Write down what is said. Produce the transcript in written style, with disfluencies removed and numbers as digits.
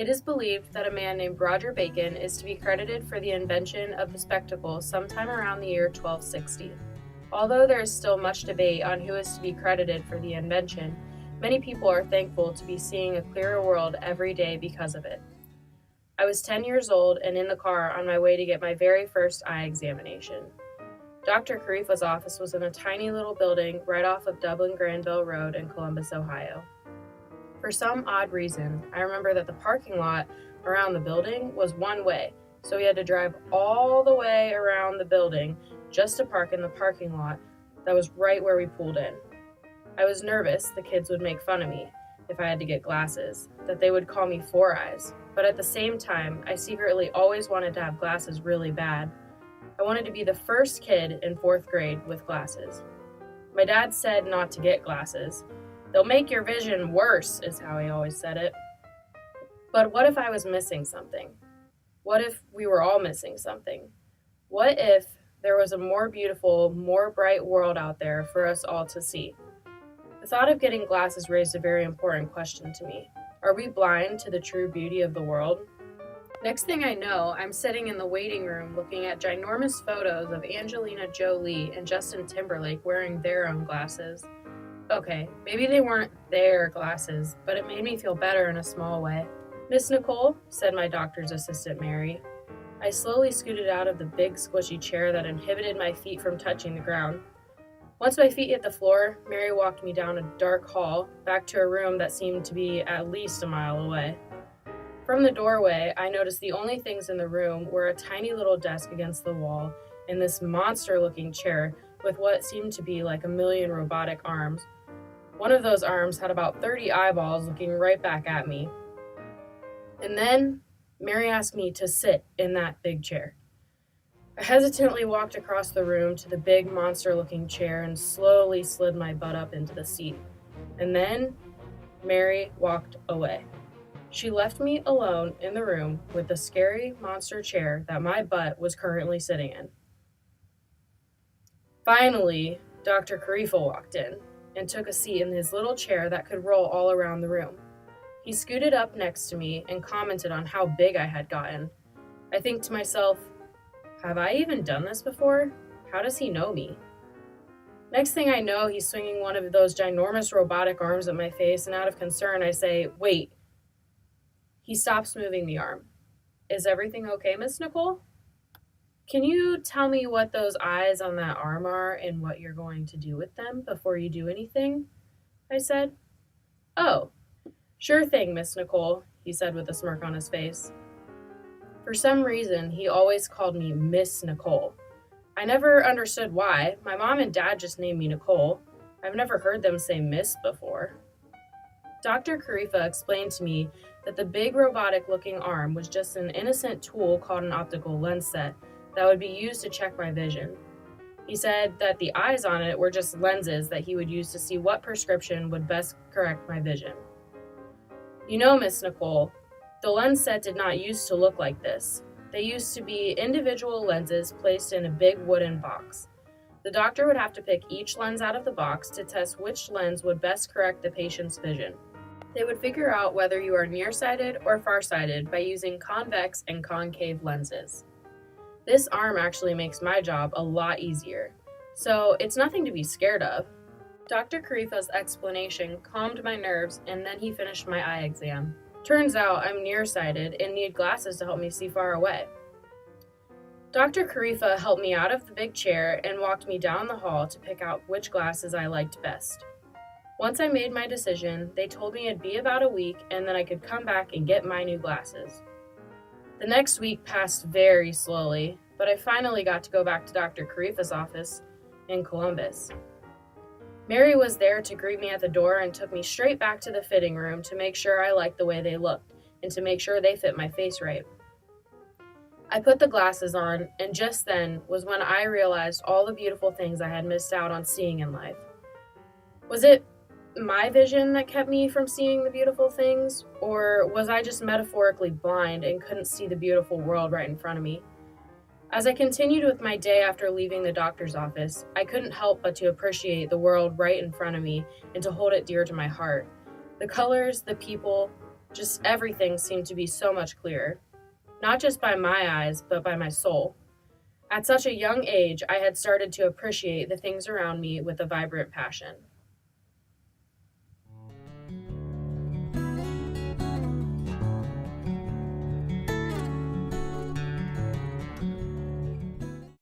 It is believed that a man named Roger Bacon is to be credited for the invention of the spectacle sometime around the year 1260. Although there is still much debate on who is to be credited for the invention, many people are thankful to be seeing a clearer world every day because of it. I was 10 years old and in the car on my way to get my very first eye examination. Dr. Karifa's office was in a tiny little building right off of Dublin Granville Road in Columbus, Ohio. For some odd reason, I remember that the parking lot around the building was one way, so we had to drive all the way around the building just to park in the parking lot that was right where we pulled in. I was nervous the kids would make fun of me if I had to get glasses, that they would call me Four Eyes, but at the same time, I secretly always wanted to have glasses really bad. I wanted to be the first kid in 4th grade with glasses. My dad said not to get glasses. They'll make your vision worse, is how he always said it. But what if I was missing something? What if we were all missing something? What if there was a more beautiful, more bright world out there for us all to see? The thought of getting glasses raised a very important question to me. Are we blind to the true beauty of the world? Next thing I know, I'm sitting in the waiting room looking at ginormous photos of Angelina Jolie and Justin Timberlake wearing their own glasses. Okay, maybe they weren't their glasses, but it made me feel better in a small way. "Miss Nicole," said my doctor's assistant, Mary. I slowly scooted out of the big squishy chair that inhibited my feet from touching the ground. Once my feet hit the floor, Mary walked me down a dark hall, back to a room that seemed to be at least a mile away. From the doorway, I noticed the only things in the room were a tiny little desk against the wall and this monster-looking chair with what seemed to be like a million robotic arms. One of those arms had about 30 eyeballs looking right back at me. And then, Mary asked me to sit in that big chair. I hesitantly walked across the room to the big monster-looking chair and slowly slid my butt up into the seat. And then, Mary walked away. She left me alone in the room with the scary monster chair that my butt was currently sitting in. Finally, Dr. Karifa walked in and took a seat in his little chair that could roll all around the room. He scooted up next to me and commented on how big I had gotten. I think to myself, have I even done this before? How does he know me? Next thing I know, he's swinging one of those ginormous robotic arms at my face, and out of concern, I say, "Wait." He stops moving the arm. "Is everything okay, Miss Nicole? Can you tell me what those eyes on that arm are and what you're going to do with them before you do anything?" I said. "Oh, sure thing, Miss Nicole," he said with a smirk on his face. For some reason, he always called me Miss Nicole. I never understood why. My mom and dad just named me Nicole. I've never heard them say Miss before. Dr. Karifa explained to me that the big robotic-looking arm was just an innocent tool called an optical lens set that would be used to check my vision. He said that the eyes on it were just lenses that he would use to see what prescription would best correct my vision. You know, Miss Nicole, the lens set did not used to look like this. They used to be individual lenses placed in a big wooden box. The doctor would have to pick each lens out of the box to test which lens would best correct the patient's vision. They would figure out whether you are nearsighted or farsighted by using convex and concave lenses. This arm actually makes my job a lot easier, so it's nothing to be scared of. Dr. Karifa's explanation calmed my nerves, and then he finished my eye exam. Turns out I'm nearsighted and need glasses to help me see far away. Dr. Karifa helped me out of the big chair and walked me down the hall to pick out which glasses I liked best. Once I made my decision, they told me it'd be about a week and then I could come back and get my new glasses. The next week passed very slowly, but I finally got to go back to Dr. Karifa's office in Columbus. Mary was there to greet me at the door and took me straight back to the fitting room to make sure I liked the way they looked and to make sure they fit my face right. I put the glasses on, and just then was when I realized all the beautiful things I had missed out on seeing in life. Was it my vision that kept me from seeing the beautiful things, or was I just metaphorically blind and couldn't see the beautiful world right in front of me? As I continued with my day after leaving the doctor's office, I couldn't help but to appreciate the world right in front of me and to hold it dear to my heart. The colors, the people, Just everything seemed to be so much clearer, not just by my eyes, but by my soul. At such a young age, I had started to appreciate the things around me with a vibrant passion.